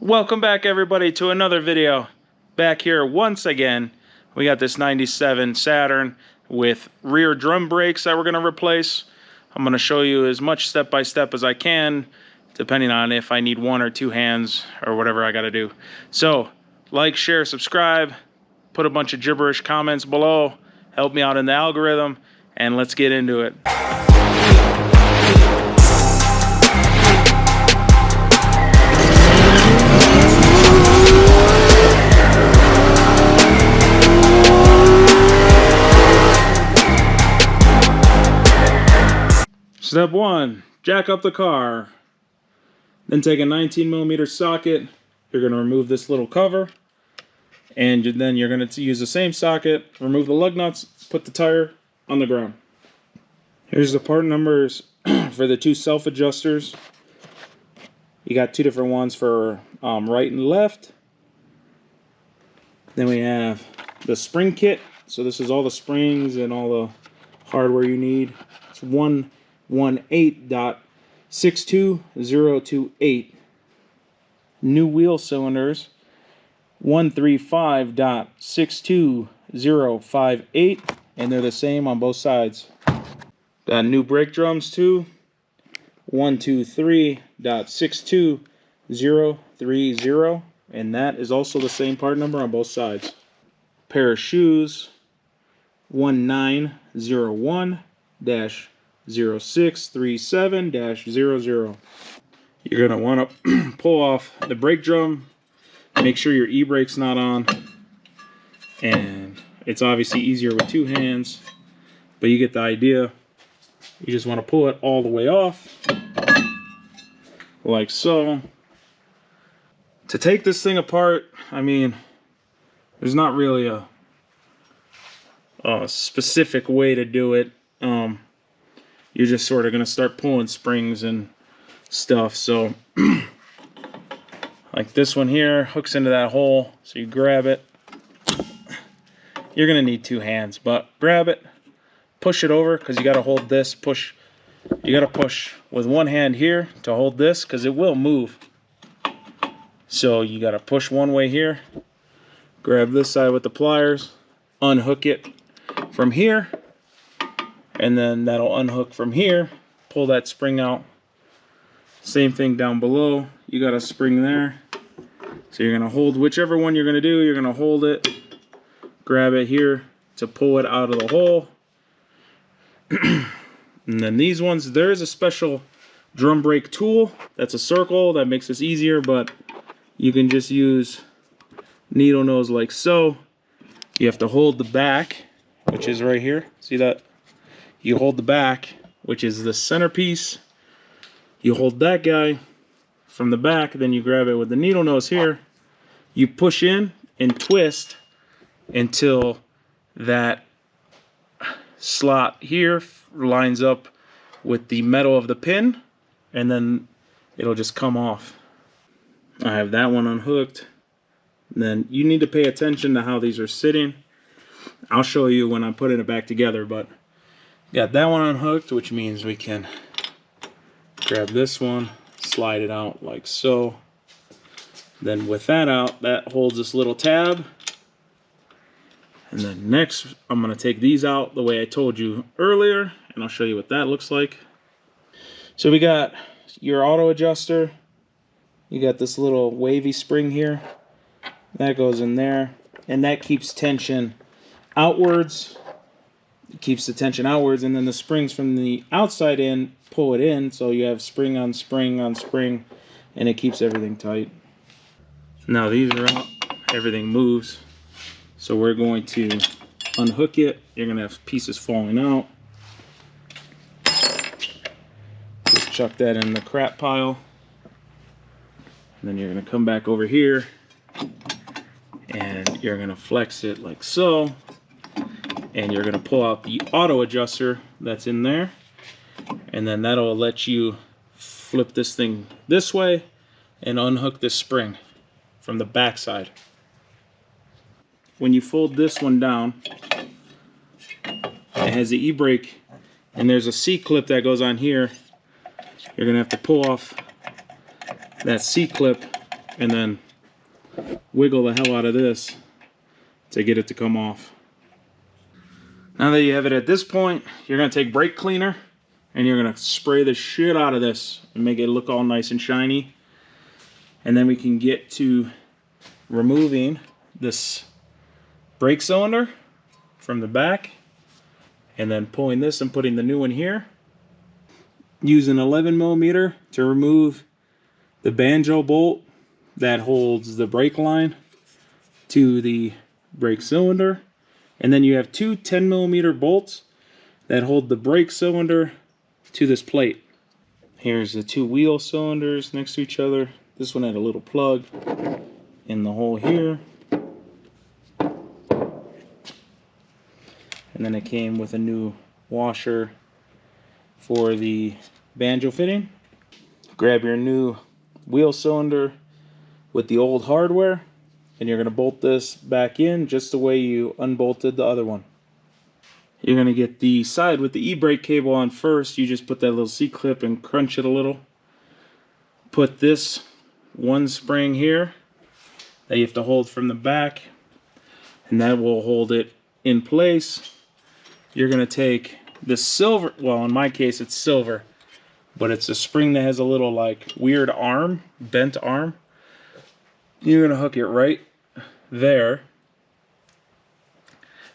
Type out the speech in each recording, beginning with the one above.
Welcome back, everybody, to another video. Back here once again. We got this 97 Saturn with rear drum brakes that we're going to replace. I'm going to show you as much step by step as I can, depending on if I need one or two hands or whatever I got to do. So, like, share, subscribe, put a bunch of gibberish comments below, help me out in the algorithm, and let's get into it. Step 1, jack up the car. Then take a 19mm socket. You're going to remove this little cover. And then you're going to use the same socket, remove the lug nuts, put the tire on the ground. Here's the part numbers for the two self-adjusters. You got two different ones for right and left. Then we have the spring kit. So this is all the springs and all the hardware you need. It's 118.62028. New wheel cylinders 135.62058, and they're the same on both sides. Got new brake drums too, 123.62030, and that is also the same part number on both sides. Pair of shoes 1901-0637-00. You're going to want to pull off the brake drum, make sure your e-brake's not on, and it's obviously easier with two hands, but you get the idea. You just want to pull it all the way off, like so. To take this thing apart, I mean, there's not really a specific way to do it. You're just sort of going to start pulling springs and stuff. So like this one here hooks into that hole, so you grab it. You're going to need two hands, but grab it, push it over, because you got to hold this, push. You got to push with one hand here to hold this, because it will move. So you got to push one way here, grab this side with the pliers, unhook it from here, and then that'll unhook from here, pull that spring out. Same thing down below, you got a spring there. So you're going to hold whichever one you're going to do, you're going to hold it, grab it here to pull it out of the hole. And then these ones, there's a special drum brake tool that's a circle that makes this easier, but you can just use needle nose like so. You have to hold the back, which is right here. See that? You hold the back, which is the centerpiece. You hold that guy from the back, then you grab it with the needle nose here. You push in and twist until that slot here lines up with the metal of the pin, and then it'll just come off. I have that one unhooked. And then you need to pay attention to how these are sitting. I'll show you when I'm putting it back together, but got that one unhooked, which means we can grab this one, slide it out like so. Then with that out, that holds this little tab. And then next, I'm going to take these out the way I told you earlier, and I'll show you what that looks like. So we got your auto adjuster. You got this little wavy spring here. That goes in there, and that keeps tension outwards. It keeps the tension outwards, and then the springs from the outside in pull it in, so you have spring on spring on spring, and it keeps everything tight. Now these are out, everything moves. So we're going to unhook it. You're going to have pieces falling out. Just chuck that in the crap pile. And then you're going to come back over here and you're going to flex it like so. And you're going to pull out the auto adjuster that's in there. And then that'll let you flip this thing this way and unhook this spring from the back side. When you fold this one down, it has the e-brake, and there's a C-clip that goes on here. You're going to have to pull off that C-clip and then wiggle the hell out of this to get it to come off. Now that you have it at this point, you're going to take brake cleaner and you're going to spray the shit out of this and make it look all nice and shiny. And then we can get to removing this brake cylinder from the back and then pulling this and putting the new one here. Use an 11mm to remove the banjo bolt that holds the brake line to the brake cylinder. And then you have two 10mm bolts that hold the brake cylinder to this plate. Here's the two wheel cylinders next to each other. This one had a little plug in the hole here. And then it came with a new washer for the banjo fitting. Grab your new wheel cylinder with the old hardware, and you're going to bolt this back in just the way you unbolted the other one. You're going to get the side with the e-brake cable on first. You just put that little C-clip and crunch it a little. Put this one spring here that you have to hold from the back, and that will hold it in place. You're going to take this silver, well in my case it's silver, but it's a spring that has a little like weird arm, bent arm. You're going to hook it right there.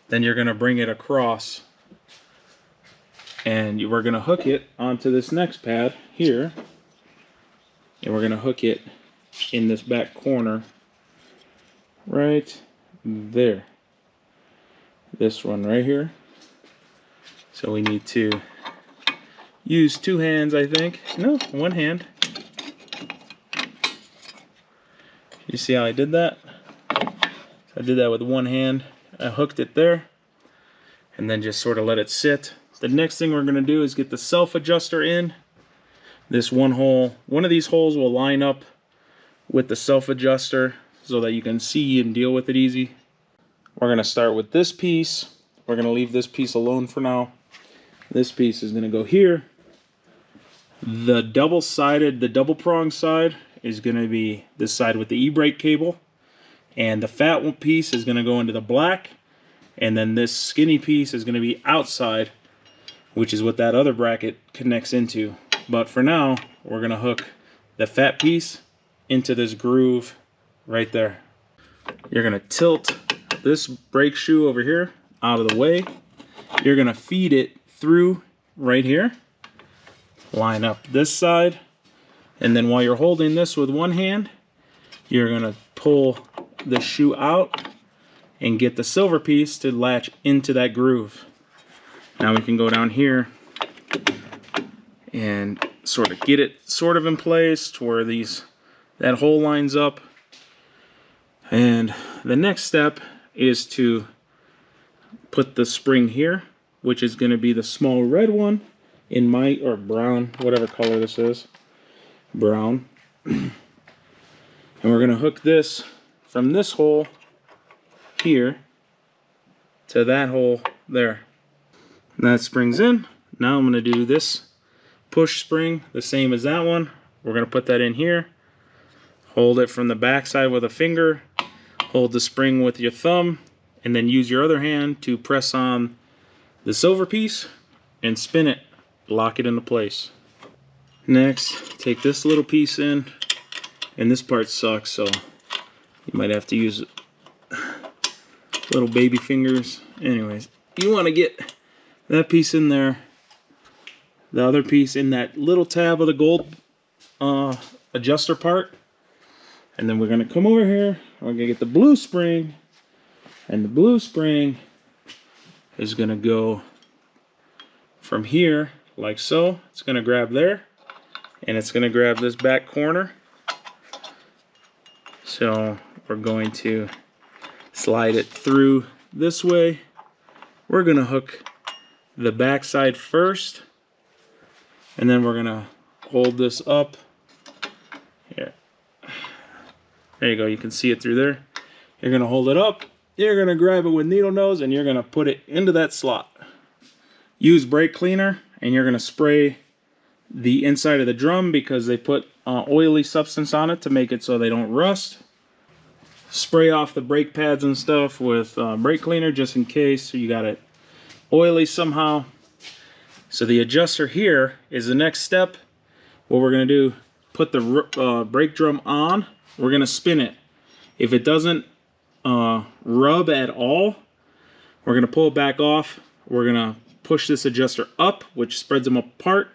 Then you're going to bring it across and we're going to hook it onto this next pad here, and we're going to hook it in this back corner right there, this one right here. So we need to use two hands, I think. No, one hand. You see how I did that? So I did that with one hand. I hooked it there and then just sort of let it sit. The next thing we're going to do is get the self adjuster in. This one hole, one of these holes will line up with the self adjuster so that you can see and deal with it easy. We're going to start with this piece. We're going to leave this piece alone for now. This piece is going to go here. The double-sided, the double-prong side is going to be this side with the e-brake cable. And the fat one piece is going to go into the black. And then this skinny piece is going to be outside, which is what that other bracket connects into. But for now, we're going to hook the fat piece into this groove right there. You're going to tilt this brake shoe over here out of the way. You're going to feed it through right here. Line up this side. And then while you're holding this with one hand, you're going to pull the shoe out and get the silver piece to latch into that groove. Now we can go down here and sort of get it sort of in place to where that hole lines up. And the next step is to put the spring here, which is going to be the small red one in my, or brown, whatever color this is, brown. And we're going to hook this from this hole here to that hole there. And that spring's in. Now I'm going to do this push spring, the same as that one. We're going to put that in here. Hold it from the back side with a finger. Hold the spring with your thumb. And then use your other hand to press on the silver piece and spin it. Lock it into place. Next, take this little piece in. And this part sucks, so you might have to use little baby fingers. Anyways, you want to get that piece in there, the other piece in that little tab of the gold adjuster part, and then we're going to come over here, we're going to get the blue spring, and the blue spring is going to go from here like so. It's going to grab there, and it's going to grab this back corner. So we're going to slide it through this way. We're going to hook the back side first, and then we're going to hold this up here. There you go, you can see it through there. You're going to hold it up, you're going to grab it with needle nose, and you're going to put it into that slot. Use brake cleaner, and you're going to spray the inside of the drum because they put oily substance on it to make it so they don't rust. Spray off the brake pads and stuff with brake cleaner just in case you got it oily somehow. So the adjuster here is the next step. What we're going to do, put the brake drum on. We're going to spin it. If it doesn't rub at all, we're going to pull it back off. We're going to push this adjuster up, which spreads them apart.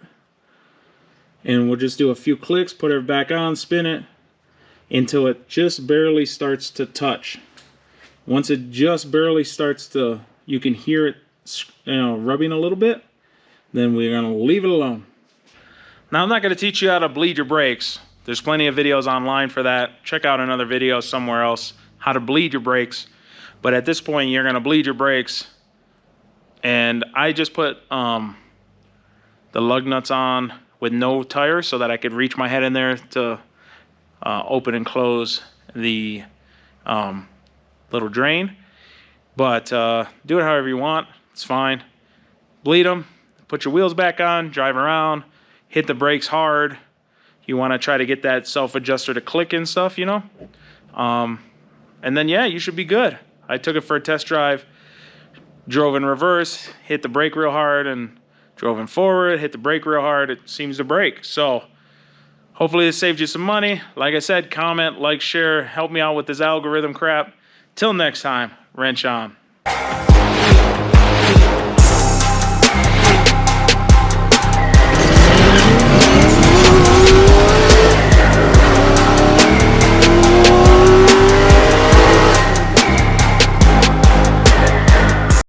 And we'll just do a few clicks, put it back on, spin it until it just barely starts to touch. Once it just barely starts to, you can hear it, rubbing a little bit, then we're going to leave it alone. Now, I'm not going to teach you how to bleed your brakes. There's plenty of videos online for that. Check out another video somewhere else, how to bleed your brakes. But at this point, you're going to bleed your brakes. And I just put the lug nuts on with no tires so that I could reach my head in there to open and close the little drain. But do it however you want. It's fine. Bleed them. Put your wheels back on. Drive around. Hit the brakes hard. You want to try to get that self-adjuster to click and stuff, you know. And then, yeah, you should be good. I took it for a test drive. Drove in reverse. Hit the brake real hard and drove in forward. Hit the brake real hard. It seems to brake. So hopefully this saved you some money. Like I said, comment, like, share. Help me out with this algorithm crap. Till next time, wrench on.